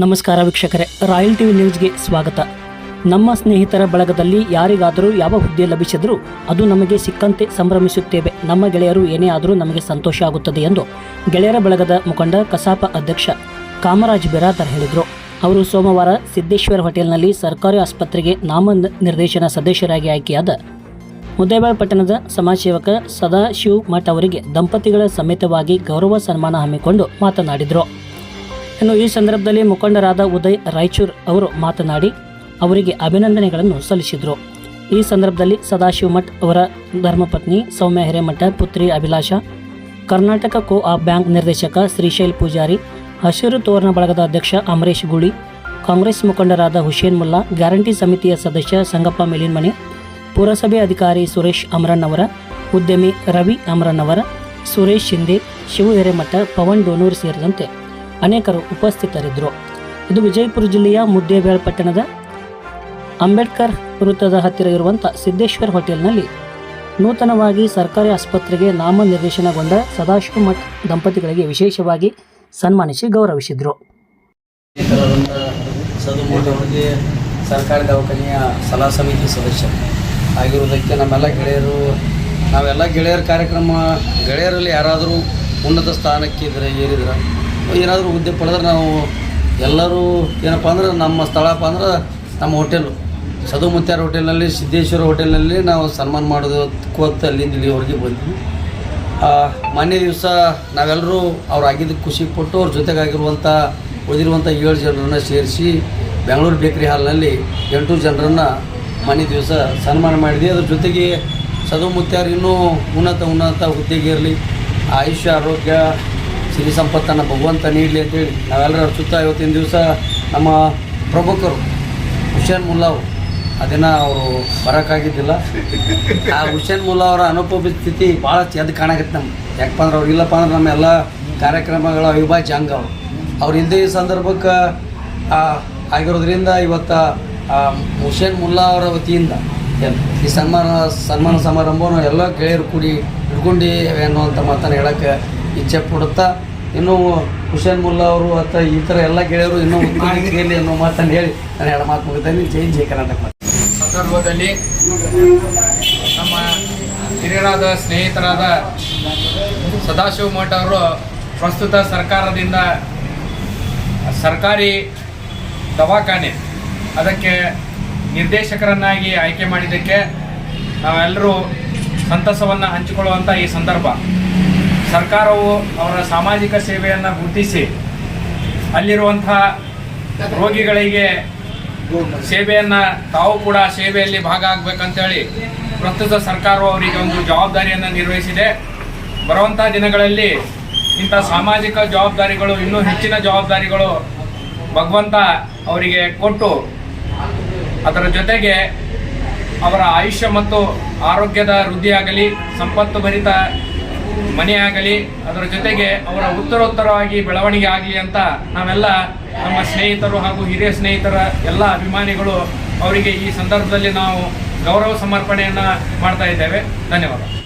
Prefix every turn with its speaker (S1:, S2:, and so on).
S1: ನಮಸ್ಕಾರ ವೀಕ್ಷಕರೇ, royal TV ನ್ಯೂಸ್ಗೆ ಸ್ವಾಗತ. ನಮ್ಮ ಸ್ನೇಹಿತರ ಬಳಗದಲ್ಲಿ ಯಾರಿಗಾದರೂ ಯಾವ ಹುದ್ದೆ ಲಭಿಸಿದರೂ ಅದು ನಮಗೆ ಸಿಕ್ಕಂತೆ ಸಂಭ್ರಮಿಸುತ್ತೇವೆ. ನಮ್ಮ ಗೆಳೆಯರು ಏನೇ ಆದರೂ ನಮಗೆ ಸಂತೋಷ ಆಗುತ್ತದೆ ಎಂದು ಗೆಳೆಯರ ಬಳಗದ ಮುಖಂಡ ಕಸಾಪ ಅಧ್ಯಕ್ಷ ಕಾಮರಾಜ್ ಬಿರಾದರ್ ಹೇಳಿದರು. ಅವರು ಸೋಮವಾರ ಸಿದ್ದೇಶ್ವರ ಹೋಟೆಲ್ನಲ್ಲಿ ಸರ್ಕಾರಿ ಆಸ್ಪತ್ರೆಗೆ ನಾಮನಿರ್ದೇಶನ ಸದಸ್ಯರಾಗಿ ಆಯ್ಕೆಯಾದ ಮುದ್ದೇಬಿಹಾಳ್ ಪಟ್ಟಣದ ಸಮಾಜಸೇವಕ ಸದಾಶಿವ ಮಠ್ ಅವರಿಗೆ ದಂಪತಿಗಳ ಸಮೇತವಾಗಿ ಗೌರವ ಸನ್ಮಾನ ಹಮ್ಮಿಕೊಂಡು ಮಾತನಾಡಿದರು. ಇನ್ನು ಈ ಸಂದರ್ಭದಲ್ಲಿ ಮುಖಂಡರಾದ ಉದಯ್ ರಾಯಚೂರ್ ಅವರು ಮಾತನಾಡಿ ಅವರಿಗೆ ಅಭಿನಂದನೆಗಳನ್ನು ಸಲ್ಲಿಸಿದರು. ಈ ಸಂದರ್ಭದಲ್ಲಿ ಸದಾಶಿವ ಮಠ್ ಅವರ ಧರ್ಮಪತ್ನಿ ಸೌಮ್ಯ ಹಿರೇಮಠ, ಪುತ್ರಿ ಅಭಿಲಾಷ, ಕರ್ನಾಟಕ ಕೋ-ಆಪ್ ಬ್ಯಾಂಕ್ ನಿರ್ದೇಶಕ ಶ್ರೀಶೈಲ್ ಪೂಜಾರಿ, ಹಸಿರು ತೋರಣ ಬಳಗದ ಅಧ್ಯಕ್ಷ ಅಮರೇಶ್ ಗುಳಿ, ಕಾಂಗ್ರೆಸ್ ಮುಖಂಡರಾದ ಹುಸೇನ್ ಮುಲ್ಲಾ, ಗ್ಯಾರಂಟಿ ಸಮಿತಿಯ ಸದಸ್ಯ ಸಂಗಪ್ಪ ಮೇಲಿನಮನೆ, ಪುರಸಭೆ ಅಧಿಕಾರಿ ಸುರೇಶ್ ಅಮರನ್ನವರ, ಉದ್ಯಮಿ ರವಿ ಅಮರನ್ನವರ, ಸುರೇಶ್ ಶಿಂದೆ, ಶಿವ ಹಿರೇಮಠ, ಪವನ್ ಡೋನೂರ್ ಸೇರಿದಂತೆ ಅನೇಕರು ಉಪಸ್ಥಿತರಿದ್ದರು. ಇದು ವಿಜಯಪುರ ಜಿಲ್ಲೆಯ ಮುದ್ದೇಬಿಹಾಳ್ ಪಟ್ಟಣದ ಅಂಬೇಡ್ಕರ್ ವೃತ್ತದ ಹತ್ತಿರ ಇರುವಂಥ ಸಿದ್ದೇಶ್ವರ ಹೋಟೆಲ್ನಲ್ಲಿ ನೂತನವಾಗಿ ಸರ್ಕಾರಿ ಆಸ್ಪತ್ರೆಗೆ ನಾಮನಿರ್ದೇಶನಗೊಂಡ ಸದಾಶಿವ ಮಠ್ ದಂಪತಿಗಳಿಗೆ ವಿಶೇಷವಾಗಿ ಸನ್ಮಾನಿಸಿ ಗೌರವಿಸಿದರು.
S2: ಅವರಿಗೆ ಸರ್ಕಾರಿ ದವಾಖಾನೆಯ ಸಲಹಾ ಸಮಿತಿ ಸದಸ್ಯ ಆಗಿರುವುದಕ್ಕೆ ನಮ್ಮೆಲ್ಲ ಗೆಳೆಯರು, ನಾವೆಲ್ಲ ಗೆಳೆಯರ ಕಾರ್ಯಕ್ರಮ, ಗೆಳೆಯರಲ್ಲಿ ಯಾರಾದರೂ ಉನ್ನತ ಸ್ಥಾನಕ್ಕೆ ಏರಿದ್ರೆ ಏನಾದರೂ ಹುದ್ದೆ ಪಡೆದ್ರೆ ನಾವು ಎಲ್ಲರೂ ಏನಪ್ಪ ಅಂದ್ರೆ ನಮ್ಮ ಸ್ಥಳಪ್ಪ ಅಂದ್ರೆ ನಮ್ಮ ಹೋಟೆಲು ಸದು ಮುತ್ಯಾರ ಹೋಟೆಲ್ನಲ್ಲಿ, ಸಿದ್ದೇಶ್ವರ ಹೋಟೆಲ್ನಲ್ಲಿ ನಾವು ಸನ್ಮಾನ ಮಾಡೋದು ಕೂತು ಅಲ್ಲಿಂದ ಇಲ್ಲಿವರೆಗೆ ಬಂದ್ವಿ. ಮೊನ್ನೆ ದಿವಸ ನಾವೆಲ್ಲರೂ ಅವ್ರು ಆಗಿದ್ದಕ್ಕೆ ಖುಷಿ ಪಟ್ಟು ಅವ್ರ ಜೊತೆಗಾಗಿರುವಂಥ ಉಳಿದಿರುವಂಥ 7 ಜನರನ್ನು ಸೇರಿಸಿ ಬೆಂಗಳೂರು ಬೇಕರಿ ಹಾಲ್ನಲ್ಲಿ 8 ಜನರನ್ನು ಮೊನ್ನೆ ದಿವಸ ಸನ್ಮಾನ ಮಾಡಿದ್ವಿ. ಅದ್ರ ಜೊತೆಗೆ ಸದು ಮುತ್ಯಾರು ಇನ್ನೂ ಉನ್ನತ ಹುದ್ದೆಗೆ ಇರಲಿ, ಆಯುಷ್ಯ, ಆರೋಗ್ಯ, ಸಿರಿ ಸಂಪತ್ತನ್ನು ಭಗವಂತ ನೀಡಲಿ ಅಂತೇಳಿ ನಾವೆಲ್ಲರೂ ಸುತ್ತ ಇವತ್ತಿನ ದಿವಸ ನಮ್ಮ ಪ್ರಮುಖರು ಹುಸೇನ್ ಮುಲ್ಲಾ ಅದನ್ನು ಅವರು ಬರೋಕ್ಕಾಗಿದ್ದಿಲ್ಲ. ಆ ಹುಸೇನ್ ಮುಲ್ಲಾ ಅವರ ಅನುಪಸ್ಥಿತಿ ಭಾಳ ಎದ್ದು ಕಾಣಾಗತ್ತೆ ನಮ್ಗೆ. ಯಾಕಪ್ಪ ಅಂದ್ರೆ ಅವ್ರು ಇಲ್ಲಪ್ಪ ಅಂದ್ರೆ ನಮ್ಮ ಎಲ್ಲ ಕಾರ್ಯಕ್ರಮಗಳ ಅವಿಭಾಜ್ಯ ಅಂಗ ಅವ್ರು ಇಲ್ಲದೆ ಈ ಸಂದರ್ಭಕ್ಕೆ ಆಗಿರೋದ್ರಿಂದ ಇವತ್ತು ಹುಸೇನ್ ಮುಲ್ಲಾ ಅವರ ವತಿಯಿಂದ ಈ ಸನ್ಮಾನ ಸಮಾರಂಭವನ್ನು ಎಲ್ಲ ಗೆಳೆಯರು ಕೂಡಿ ಹಿಡ್ಕೊಂಡು ಅನ್ನುವಂಥ ಮಾತನ್ನು ಹೇಳೋಕ್ಕೆ ಇಚ್ಛೆ ಪಡುತ್ತಾ, ಇನ್ನೂ ಹುಸೇನ್ ಮುಲ್ಲಾ ಅವರು ಅಥವಾ ಈ ಥರ ಎಲ್ಲ ಗೆಳೆಯರು ಇನ್ನೂ ಕೇಳಿ ಅನ್ನೋ ಮಾತನ್ನು ಹೇಳಿ ನಾನು ಎರಡು ಮಾತು ಮುಗಿತೇನೆ. ಜೈ ಕರ್ನಾಟಕ.
S3: ಸಂದರ್ಭದಲ್ಲಿ ನಮ್ಮ ಹಿರಿಯರಾದ ಸ್ನೇಹಿತರಾದ ಸದಾಶಿವ ಮಠ್ ಅವರು ಪ್ರಸ್ತುತ ಸರ್ಕಾರದಿಂದ ಸರ್ಕಾರಿ ದವಾಖಾನೆ ಅದಕ್ಕೆ ನಿರ್ದೇಶಕರನ್ನಾಗಿ ಆಯ್ಕೆ ಮಾಡಿದ್ದಕ್ಕೆ ನಾವೆಲ್ಲರೂ ಸಂತಸವನ್ನು ಹಂಚಿಕೊಳ್ಳುವಂಥ ಈ ಸಂದರ್ಭ. ಸರ್ಕಾರವು ಅವರ ಸಾಮಾಜಿಕ ಸೇವೆಯನ್ನು ಗುರುತಿಸಿ ಅಲ್ಲಿರುವಂಥ ರೋಗಿಗಳಿಗೆ ಸೇವೆಯನ್ನು ತಾವು ಕೂಡ ಸೇವೆಯಲ್ಲಿ ಭಾಗ ಆಗಬೇಕಂತೇಳಿ ಪ್ರಸ್ತುತ ಸರ್ಕಾರವು ಅವರಿಗೆ ಒಂದು ಜವಾಬ್ದಾರಿಯನ್ನು ನಿರ್ವಹಿಸಿದೆ. ಬರುವಂಥ ದಿನಗಳಲ್ಲಿ ಇಂಥ ಸಾಮಾಜಿಕ ಜವಾಬ್ದಾರಿಗಳು, ಇನ್ನೂ ಹೆಚ್ಚಿನ ಜವಾಬ್ದಾರಿಗಳು ಭಗವಂತ ಅವರಿಗೆ ಕೊಟ್ಟು ಅದರ ಜೊತೆಗೆ ಅವರ ಆಯುಷ್ಯ ಮತ್ತು ಆರೋಗ್ಯದ ವೃದ್ಧಿಯಾಗಲಿ, ಸಂಪತ್ತು ಭರಿತ ಮನೆಯಾಗಲಿ, ಅದರ ಜೊತೆಗೆ ಅವರ ಉತ್ತರೋತ್ತರವಾಗಿ ಬೆಳವಣಿಗೆ ಆಗಲಿ ಅಂತ ನಾವೆಲ್ಲ ನಮ್ಮ ಸ್ನೇಹಿತರು ಹಾಗೂ ಹಿರಿಯ ಸ್ನೇಹಿತರ ಎಲ್ಲ ಅಭಿಮಾನಿಗಳು ಅವರಿಗೆ ಈ ಸಂದರ್ಭದಲ್ಲಿ ನಾವು ಗೌರವ ಸಮರ್ಪಣೆಯನ್ನು ಮಾಡ್ತಾ ಇದ್ದೇವೆ. ಧನ್ಯವಾದ.